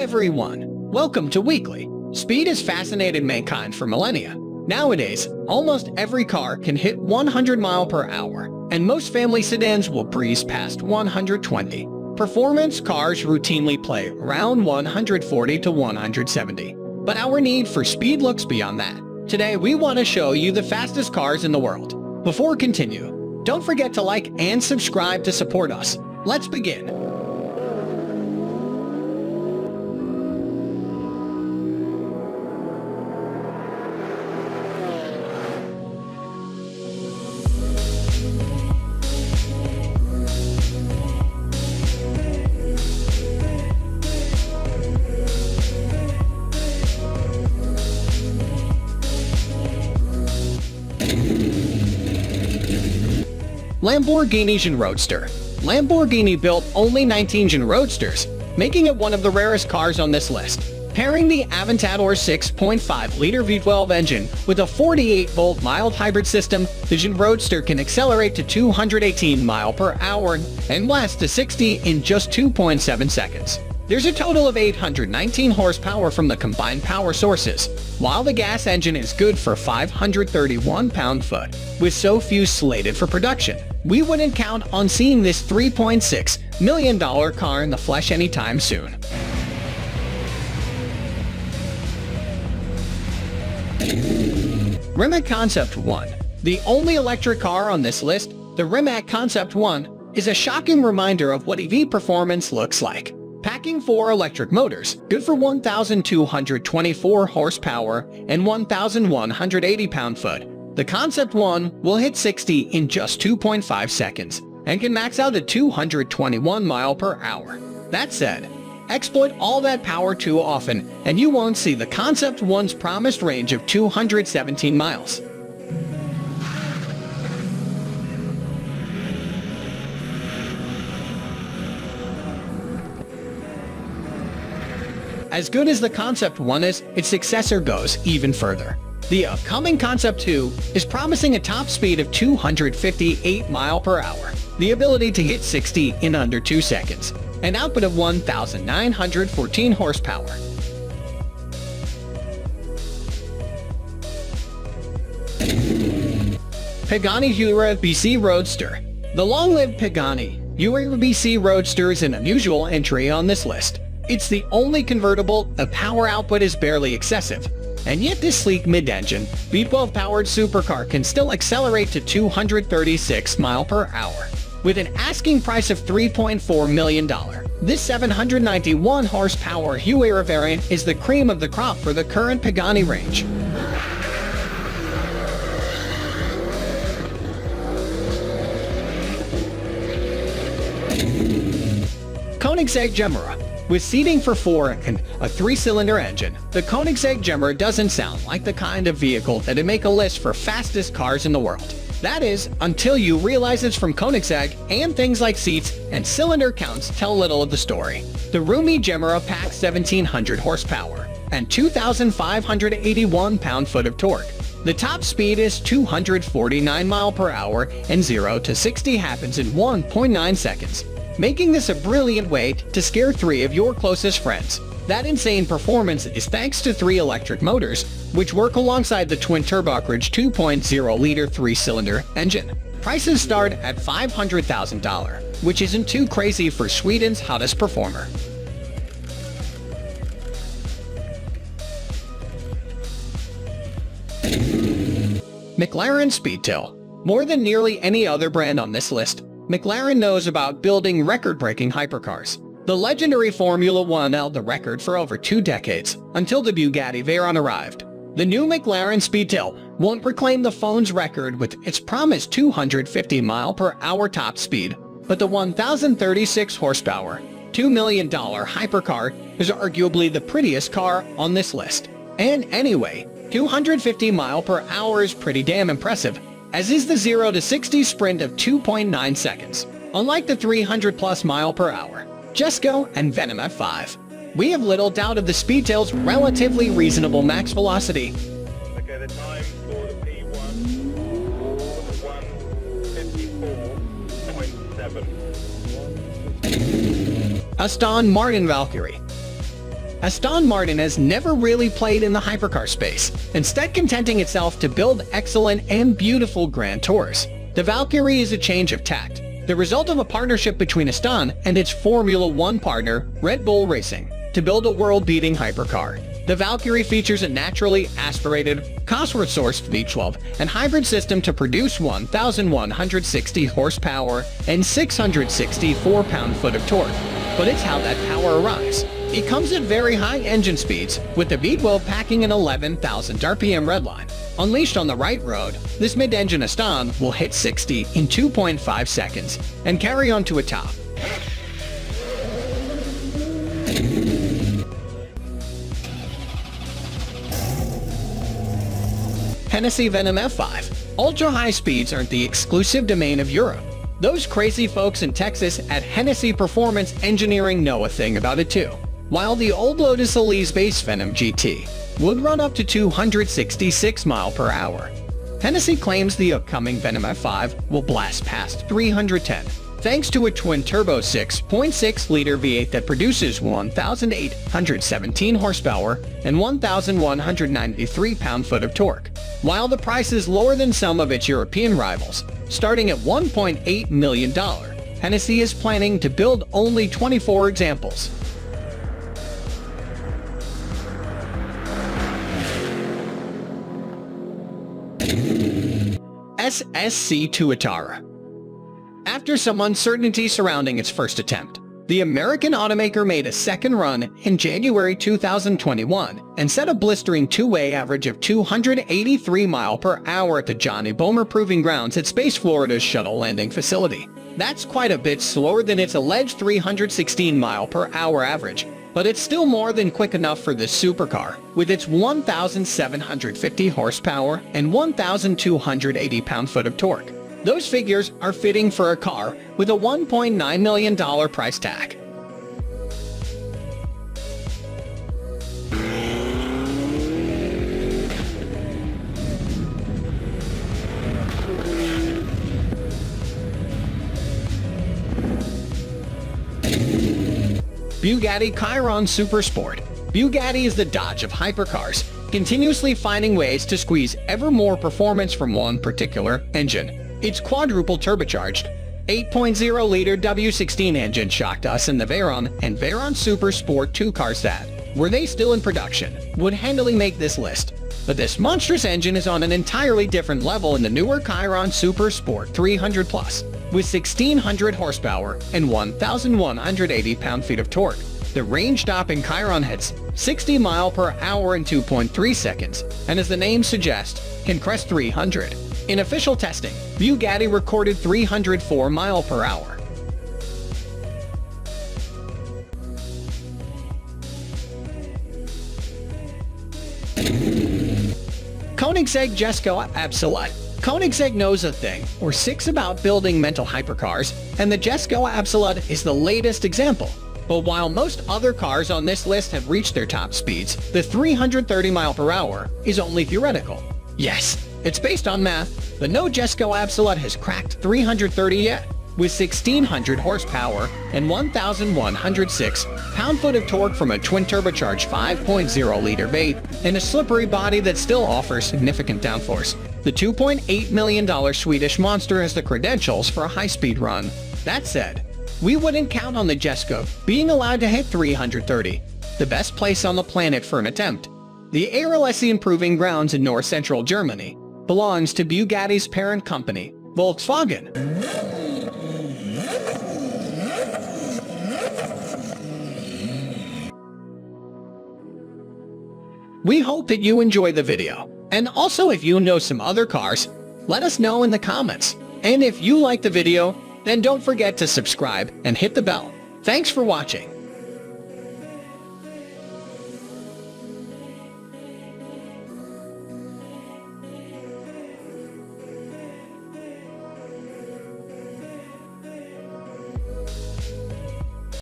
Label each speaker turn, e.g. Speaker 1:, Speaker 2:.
Speaker 1: everyone, welcome to Weekly. Speed has fascinated mankind for millennia. Nowadays, almost every car can hit 100 miles per hour, and most family sedans will breeze past 120. Performance cars routinely play around 140 to 170. But our need for speed looks beyond that. Today, we want to show you the fastest cars in the world. Before we continue, don't forget to like and subscribe to support us. Let's begin. Lamborghini Gen Roadster. Lamborghini built only 19 Gen Roadsters, making it one of the rarest cars on this list. Pairing the Aventador 6.5-liter V12 engine with a 48-volt mild hybrid system, the Gen Roadster can accelerate to 218 miles per hour and blast to 60 in just 2.7 seconds. There's a total of 819 horsepower from the combined power sources, while the gas engine is good for 531 pound-foot. With so few slated for production, we wouldn't count on seeing this $3.6 million car in the flesh anytime soon. Rimac Concept 1. The only electric car on this list, the Rimac Concept 1 is a shocking reminder of what EV performance looks like. Packing 4 electric motors, good for 1,224 horsepower and 1,180 pound-foot. The Concept 1 will hit 60 in just 2.5 seconds and can max out at 221 miles per hour. That said, exploit all that power too often and you won't see the Concept 1's promised range of 217 miles. As good as the Concept 1 is, its successor goes even further. The upcoming Concept 2 is promising a top speed of 258 miles per hour, the ability to hit 60 in under 2 seconds, an output of 1,914 horsepower. Pagani Huayra BC Roadster. The long-lived Pagani Huayra BC Roadster is an unusual entry on this list. It's the only convertible, the power output is barely excessive, and yet this sleek mid-engine, V12-powered supercar can still accelerate to 236 miles per hour. With an asking price of $3.4 million, this 791 horsepower Huayra variant is the cream of the crop for the current Pagani range. Koenigsegg Gemera. With seating for 4 and a 3-cylinder engine, the Koenigsegg Gemera doesn't sound like the kind of vehicle that'd make a list for fastest cars in the world. That is, until you realize it's from Koenigsegg, and things like seats and cylinder counts tell little of the story. The roomy Gemera packs 1,700 horsepower and 2,581 pound-foot of torque. The top speed is 249 miles per hour and 0 to 60 happens in 1.9 seconds. Making this a brilliant way to scare 3 of your closest friends. That insane performance is thanks to 3 electric motors, which work alongside the twin-turbo 2.0-liter 3-cylinder engine. Prices start at $500,000, which isn't too crazy for Sweden's hottest performer. McLaren Speedtail. More than nearly any other brand on this list, McLaren knows about building record-breaking hypercars. The legendary Formula One held the record for over 2 decades, until the Bugatti Veyron arrived. The new McLaren Speedtail won't reclaim the phone's record with its promised 250 miles per hour top speed, but the 1,036 horsepower, $2 million hypercar is arguably the prettiest car on this list. And anyway, 250 miles per hour is pretty damn impressive, as is the 0 to 60 sprint of 2.9 seconds. Unlike the 300+ miles per hour, Jesco and Venom at 5. We have little doubt of the Speedtail's relatively reasonable max velocity.
Speaker 2: Okay, the time for the P1 was 154.7.
Speaker 1: Aston Martin Valkyrie. Aston Martin has never really played in the hypercar space, instead contenting itself to build excellent and beautiful Grand Tours. The Valkyrie is a change of tact, the result of a partnership between Aston and its Formula One partner, Red Bull Racing, to build a world-beating hypercar. The Valkyrie features a naturally aspirated, Cosworth-sourced V12 and hybrid system to produce 1,160 horsepower and 664 pound-foot of torque. But it's how that power arrives. It comes at very high engine speeds, with the V12 packing an 11,000 RPM redline. Unleashed on the right road, this mid-engine Aston will hit 60 in 2.5 seconds and carry on to a top. Hennessy Venom F5. Ultra-high speeds aren't the exclusive domain of Europe. Those crazy folks in Texas at Hennessy Performance Engineering know a thing about it too. While the old Lotus Elise base Venom GT would run up to 266 mph, Hennessy claims the upcoming Venom F5 will blast past 310, thanks to a twin-turbo 6.6-liter V8 that produces 1,817 horsepower and 1,193 pound-foot of torque. While the price is lower than some of its European rivals, starting at $1.8 million, Hennessy is planning to build only 24 examples. SSC Tuatara. After some uncertainty surrounding its first attempt, the American automaker made a second run in January 2021 and set a blistering two-way average of 283 mph at the Johnny Bomer Proving Grounds at Space Florida's shuttle landing facility. That's quite a bit slower than its alleged 316 mph average, but it's still more than quick enough for this supercar, with its 1,750 horsepower and 1,280 pound-foot of torque. Those figures are fitting for a car with a $1.9 million price tag. Bugatti Chiron Supersport. Bugatti is the Dodge of hypercars, continuously finding ways to squeeze ever more performance from one particular engine. Its quadruple turbocharged 8.0-liter W16 engine shocked us in the Veyron and Veyron Super Sport 2 cars that, were they still in production, would handily make this list. But this monstrous engine is on an entirely different level in the newer Chiron Super Sport 300 Plus, with 1,600 horsepower and 1,180 pound-feet of torque. The range-stopping Chiron hits 60 mph in 2.3 seconds, and as the name suggests, can crest 300. In official testing, Bugatti recorded 304 mph. Koenigsegg Jesko Absolute. Koenigsegg knows a thing or six about building mental hypercars, and the Jesko Absolute is the latest example. But while most other cars on this list have reached their top speeds, the 330 mph is only theoretical. Yes, it's based on math, but no Jesko Absolute has cracked 330 yet. With 1,600 horsepower and 1,106 pound-foot of torque from a twin-turbocharged 5.0-liter V8 and a slippery body that still offers significant downforce, the $2.8 million Swedish monster has the credentials for a high-speed run. That said, we wouldn't count on the Jesko being allowed to hit 330, the best place on the planet for an attempt. The Aerolessian Proving Grounds in north-central Germany belongs to Bugatti's parent company, Volkswagen. We hope that you enjoy the video, and also if you know some other cars, let us know in the comments. And if you like the video, then don't forget to subscribe and hit the bell. Thanks for watching.